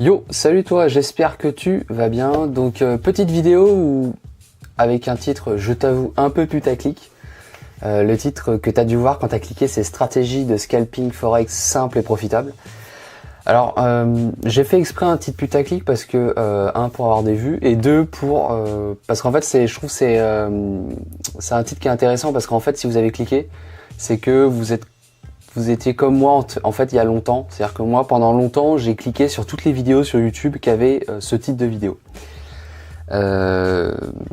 Yo, salut toi, j'espère que tu vas bien. Donc petite vidéo avec un titre, je t'avoue, un peu putaclic. Le titre que tu as dû voir quand tu as cliqué, c'est stratégie de scalping forex simple et profitable. Alors j'ai fait exprès un titre putaclic parce que un pour avoir des vues et deux pour parce qu'en fait je trouve c'est un titre qui est intéressant parce qu'en fait si vous avez cliqué, c'est que vous étiez comme moi en fait il y a longtemps. C'est-à-dire que moi pendant longtemps j'ai cliqué sur toutes les vidéos sur YouTube qui avaient ce type de vidéo.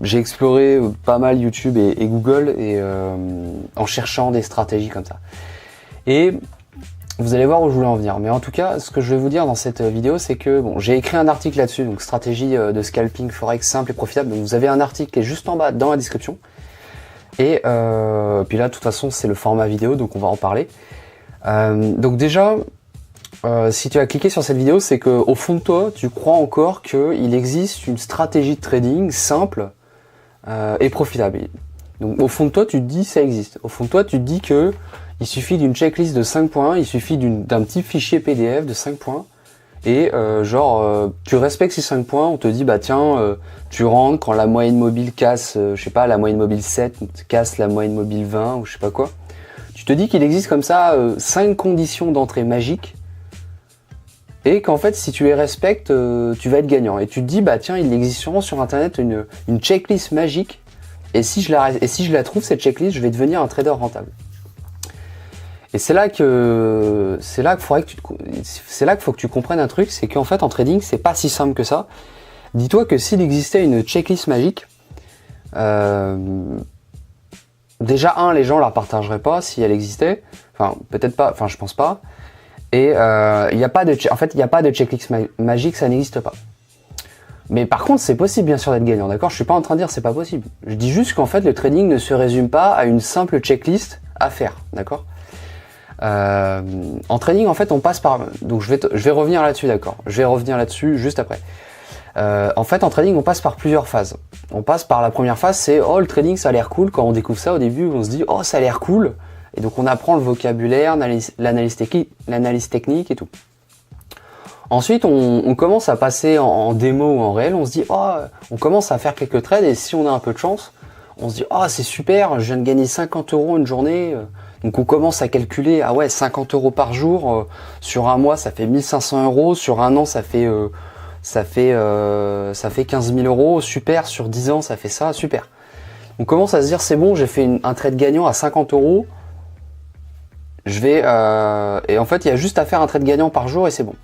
J'ai exploré pas mal YouTube et Google en cherchant des stratégies comme ça. Et vous allez voir où je voulais en venir. Mais en tout cas, ce que je vais vous dire dans cette vidéo, c'est que bon, j'ai écrit un article là-dessus, donc stratégie de scalping forex simple et profitable. Donc vous avez un article qui est juste en bas dans la description. Et puis là, de toute façon, c'est le format vidéo, donc on va en parler. Donc déjà, si tu as cliqué sur cette vidéo, c'est que au fond de toi, tu crois encore qu'il existe une stratégie de trading simple et profitable. Donc au fond de toi, tu te dis ça existe. Au fond de toi, tu te dis que il suffit d'une checklist de 5 points, il suffit d'un petit fichier PDF de 5 points et tu respectes ces 5 points, on te dit bah tiens, tu rentres quand la moyenne mobile casse, je sais pas, la moyenne mobile 7 casse la moyenne mobile 20 ou je sais pas quoi. Tu te dis qu'il existe comme ça 5 conditions d'entrée magiques et qu'en fait si tu les respectes, tu vas être gagnant. Et tu te dis bah tiens, il existe sûrement sur internet une checklist magique et si je la trouve cette checklist, je vais devenir un trader rentable. Et c'est là qu'il faut que tu comprennes un truc, c'est qu'en fait en trading c'est pas si simple que ça. Dis-toi que s'il existait une checklist magique, déjà les gens la partageraient pas si elle existait. Enfin peut-être pas, enfin je pense pas. Et il n'y a pas de checklist magique, ça n'existe pas. Mais par contre c'est possible bien sûr d'être gagnant, d'accord? Je suis pas en train de dire c'est pas possible. Je dis juste qu'en fait le trading ne se résume pas à une simple checklist à faire, d'accord? En trading, en fait, on passe par... Donc, je vais revenir là-dessus, d'accord. Je vais revenir là-dessus juste après. En fait, en trading, on passe par plusieurs phases. On passe par la première phase, c'est « Oh, le trading, ça a l'air cool ». Quand on découvre ça, au début, on se dit « Oh, ça a l'air cool ». Et donc, on apprend le vocabulaire, l'analyse technique et tout. Ensuite, on commence à passer en démo ou en réel. On se dit « Oh, on commence à faire quelques trades » et si on a un peu de chance, on se dit « Oh, c'est super, je viens de gagner 50 € une journée ». Donc on commence à calculer, ah ouais, 50 € par jour, sur un mois ça fait 1500 €, sur un an ça fait 15 000 €, super, sur 10 ans ça fait ça, super. On commence à se dire c'est bon, j'ai fait un trade gagnant à 50 €, et en fait il y a juste à faire un trade gagnant par jour et c'est bon.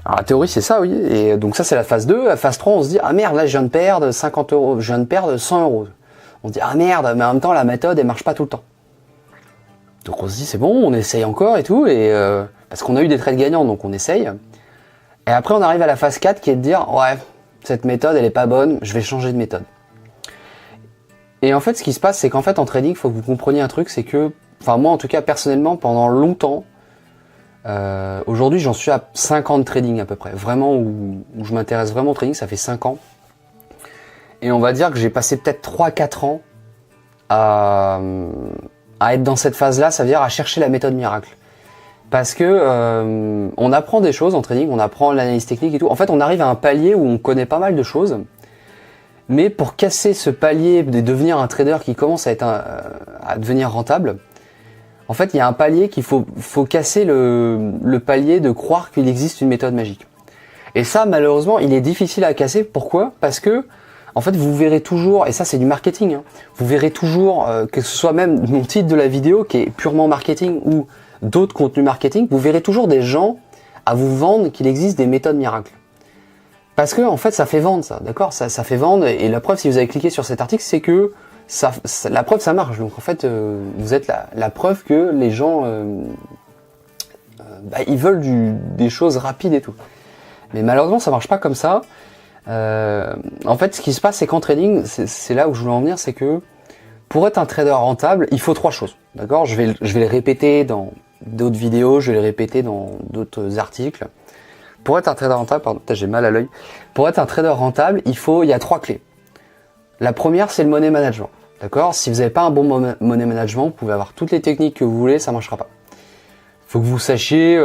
Alors la théorie c'est ça, oui, et donc ça c'est la phase 2, la phase 3 on se dit ah merde là je viens de perdre 50 €, je viens de perdre 100 €. On se dit ah merde, mais en même temps la méthode elle marche pas tout le temps. Donc on se dit c'est bon, on essaye encore et tout, parce qu'on a eu des trades gagnants, donc on essaye. Et après on arrive à la phase 4 qui est de dire ouais, cette méthode elle est pas bonne, je vais changer de méthode. Et en fait ce qui se passe c'est qu'en fait en trading, il faut que vous compreniez un truc, c'est que, enfin moi en tout cas personnellement pendant longtemps, aujourd'hui j'en suis à 5 ans de trading à peu près, vraiment où je m'intéresse vraiment au trading, ça fait 5 ans. Et on va dire que j'ai passé peut-être 3-4 ans à être dans cette phase-là, ça veut dire à chercher la méthode miracle. Parce que on apprend des choses en trading, on apprend l'analyse technique et tout. En fait, on arrive à un palier où on connaît pas mal de choses. Mais pour casser ce palier de devenir un trader qui commence à devenir rentable, en fait, il y a un palier qu'il faut casser le palier de croire qu'il existe une méthode magique. Et ça, malheureusement, il est difficile à casser. Pourquoi? Parce que en fait, vous verrez toujours, et ça c'est du marketing, hein, vous verrez toujours, que ce soit même mon titre de la vidéo qui est purement marketing ou d'autres contenus marketing, vous verrez toujours des gens à vous vendre qu'il existe des méthodes miracles. Parce que en fait ça fait vendre ça, d'accord, ça fait vendre, et la preuve si vous avez cliqué sur cet article c'est que la preuve ça marche. Donc en fait vous êtes la preuve que les gens ils veulent des choses rapides et tout. Mais malheureusement ça marche pas comme ça. En fait, ce qui se passe, c'est qu'en trading, c'est là où je voulais en venir, c'est que pour être un trader rentable, il faut 3 choses. D'accord ? Je vais les répéter dans d'autres vidéos, je vais les répéter dans d'autres articles. Pour être un trader rentable, pardon, j'ai mal à l'œil. Pour être un trader rentable, il y a 3 clés. La première, c'est le money management. D'accord ? Si vous n'avez pas un bon money management, vous pouvez avoir toutes les techniques que vous voulez, ça ne marchera pas. faut que vous sachiez,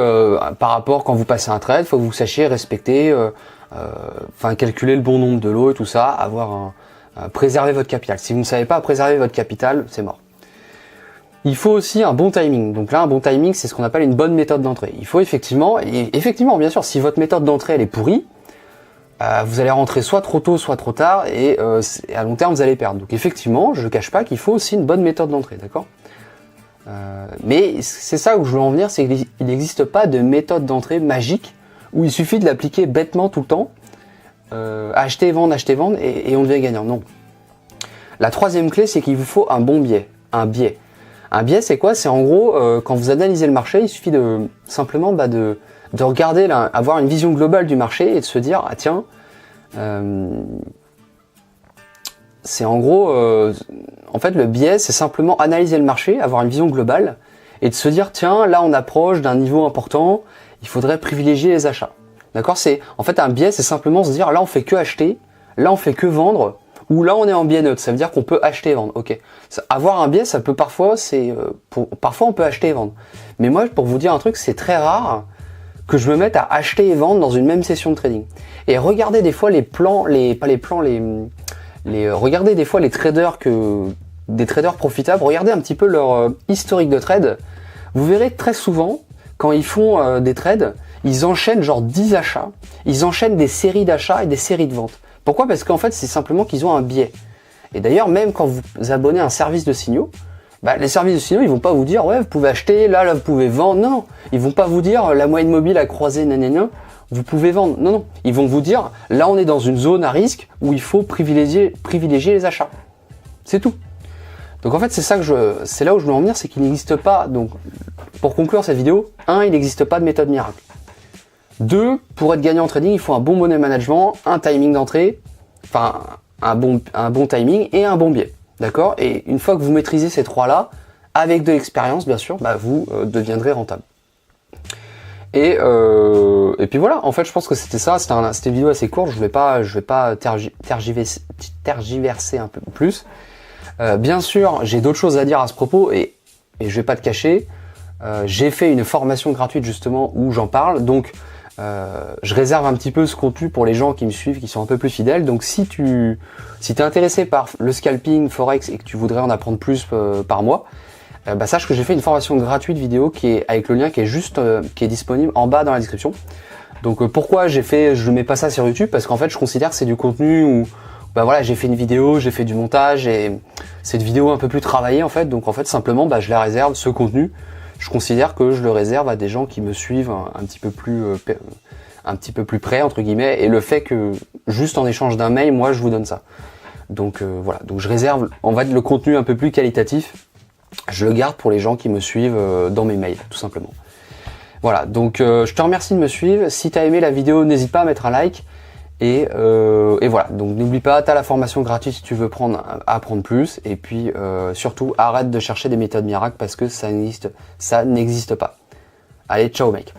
par rapport quand vous passez un trade, faut que vous sachiez respecter, calculer le bon nombre de lots et tout ça, préserver votre capital. Si vous ne savez pas préserver votre capital, c'est mort. Il faut aussi un bon timing. Donc là, un bon timing, c'est ce qu'on appelle une bonne méthode d'entrée. Il faut effectivement, bien sûr, si votre méthode d'entrée elle est pourrie, vous allez rentrer soit trop tôt, soit trop tard, et à long terme, vous allez perdre. Donc effectivement, je ne cache pas qu'il faut aussi une bonne méthode d'entrée, d'accord ? Mais c'est ça où je veux en venir, c'est qu'il n'existe pas de méthode d'entrée magique où il suffit de l'appliquer bêtement tout le temps, acheter, vendre, et on devient gagnant. Non. La troisième clé, c'est qu'il vous faut un bon biais, un biais. Un biais, c'est quoi? C'est en gros, quand vous analysez le marché, il suffit simplement de regarder, avoir une vision globale du marché et de se dire, ah tiens, c'est en gros, en fait le biais, c'est simplement analyser le marché, avoir une vision globale et de se dire, tiens, là on approche d'un niveau important, il faudrait privilégier les achats. D'accord? En fait, un biais, c'est simplement se dire, là on fait que acheter, là on fait que vendre, ou là on est en biais neutre, ça veut dire qu'on peut acheter et vendre. Ok. Avoir un biais, ça peut parfois, parfois on peut acheter et vendre. Mais moi, pour vous dire un truc, c'est très rare que je me mette à acheter et vendre dans une même session de trading. Et regardez des fois regardez des fois les traders des traders profitables, regardez un petit peu leur historique de trade. Vous verrez très souvent, quand ils font des trades, ils enchaînent genre 10 achats, ils enchaînent des séries d'achats et des séries de ventes. Pourquoi? Parce qu'en fait, c'est simplement qu'ils ont un biais. Et d'ailleurs, même quand vous abonnez à un service de signaux, les services de signaux, ils vont pas vous dire, ouais, vous pouvez acheter, là, vous pouvez vendre. Non, ils vont pas vous dire, la moyenne mobile a croisé, nanana, vous pouvez vendre. Non. Ils vont vous dire, là, on est dans une zone à risque où il faut privilégier les achats. C'est tout. Donc en fait, c'est là où je veux en venir, c'est qu'il n'existe pas, donc, pour conclure cette vidéo, 1, il n'existe pas de méthode miracle. 2, pour être gagnant en trading, il faut un bon money management, un timing d'entrée, un bon timing et un bon biais. D'accord? Et une fois que vous maîtrisez ces trois-là, avec de l'expérience, bien sûr, vous deviendrez rentable. Et puis voilà, en fait, je pense que c'était ça. C'était une vidéo assez courte, je vais pas tergiverser un peu plus. Bien sûr, j'ai d'autres choses à dire à ce propos et je vais pas te cacher. J'ai fait une formation gratuite justement où j'en parle, donc je réserve un petit peu ce contenu pour les gens qui me suivent, qui sont un peu plus fidèles. Donc si t'es intéressé par le scalping Forex et que tu voudrais en apprendre plus par mois, sache que j'ai fait une formation gratuite vidéo avec le lien qui est disponible en bas dans la description. Donc pourquoi je mets pas ça sur YouTube? Parce qu'en fait je considère que c'est du contenu où j'ai fait une vidéo, j'ai fait du montage et cette vidéo un peu plus travaillée en fait. Donc en fait simplement je la réserve, ce contenu. Je considère que je le réserve à des gens qui me suivent un petit peu plus près entre guillemets, et le fait que juste en échange d'un mail, moi je vous donne ça. Donc voilà, donc je réserve le contenu un peu plus qualitatif, je le garde pour les gens qui me suivent dans mes mails, tout simplement. Voilà, donc je te remercie de me suivre. Si tu as aimé la vidéo, n'hésite pas à mettre un like. Et voilà, donc n'oublie pas, tu as la formation gratuite si tu veux apprendre plus. Et puis surtout, arrête de chercher des méthodes miracles parce que ça n'existe pas. Allez, ciao mec.